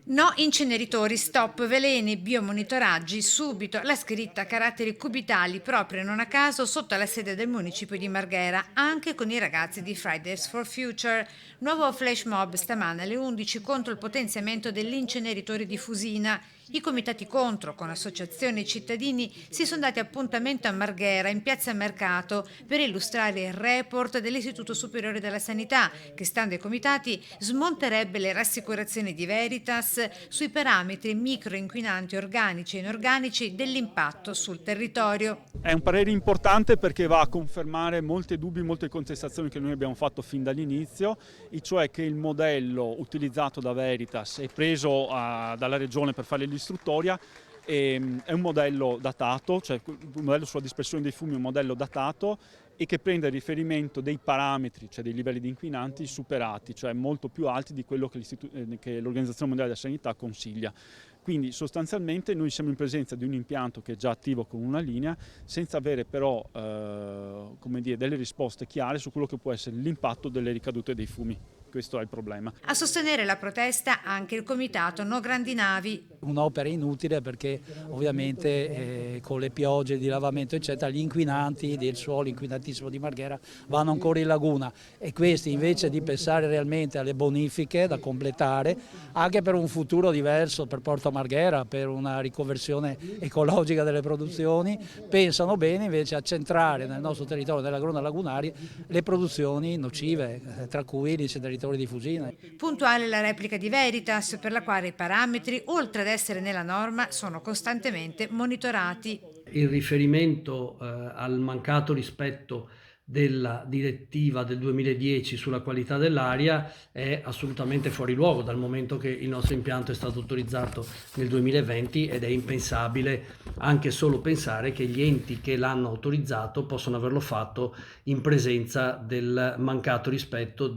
No inceneritori, stop veleni, biomonitoraggi, subito. La scritta a caratteri cubitali proprio non a caso sotto la sede del municipio di Marghera, anche con i ragazzi di Fridays for Future. Nuovo flash mob stamane alle 11 contro il potenziamento dell'inceneritore di Fusina. I comitati contro, con associazioni e cittadini, si sono dati appuntamento a Marghera, in piazza Mercato, per illustrare il report dell'Istituto Superiore della Sanità, che stando ai comitati smonterebbe le rassicurazioni di Veritas sui parametri microinquinanti organici e inorganici dell'impatto sul territorio. È un parere importante perché va a confermare molti dubbi, molte contestazioni che noi abbiamo fatto fin dall'inizio, e cioè che il modello utilizzato da Veritas e preso dalla Regione per fare l'istruttoria è un modello datato, cioè un modello sulla dispersione dei fumi è un modello datato e che prende riferimento dei parametri, cioè dei livelli di inquinanti superati, cioè molto più alti di quello che l'Organizzazione Mondiale della Sanità consiglia. Quindi sostanzialmente noi siamo in presenza di un impianto che è già attivo con una linea, senza avere però come dire, delle risposte chiare su quello che può essere l'impatto delle ricadute dei fumi. Questo è il problema. A sostenere la protesta anche il comitato No Grandi Navi. Un'opera inutile perché ovviamente con le piogge, il dilavamento eccetera, gli inquinanti del suolo inquinantissimo di Marghera vanno ancora in laguna, e questi invece di pensare realmente alle bonifiche da completare anche per un futuro diverso per Porto Marghera, per una riconversione ecologica delle produzioni, pensano bene invece a centrare nel nostro territorio, nella laguna lagunari, le produzioni nocive, tra cui l'inceneritore di Fusina. Puntuale la replica di Veritas, per la quale i parametri, oltre ad essere nella norma, sono costantemente monitorati. Il riferimento al mancato rispetto della direttiva del 2010 sulla qualità dell'aria è assolutamente fuori luogo, dal momento che il nostro impianto è stato autorizzato nel 2020 ed è impensabile anche solo pensare che gli enti che l'hanno autorizzato possono averlo fatto in presenza del mancato rispetto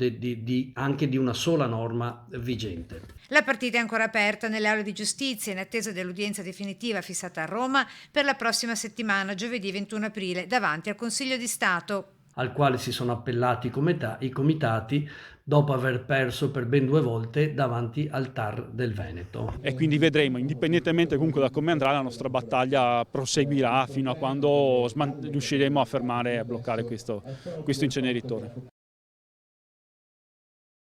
anche di una sola norma vigente. La partita è ancora aperta nelle aule di giustizia in attesa dell'udienza definitiva fissata a Roma per la prossima settimana, giovedì 21 aprile, davanti al Consiglio di Stato, al quale si sono appellati i comitati dopo aver perso per ben 2 volte davanti al TAR del Veneto. E quindi vedremo, indipendentemente comunque da come andrà, la nostra battaglia proseguirà fino a quando riusciremo a fermare e a bloccare questo inceneritore.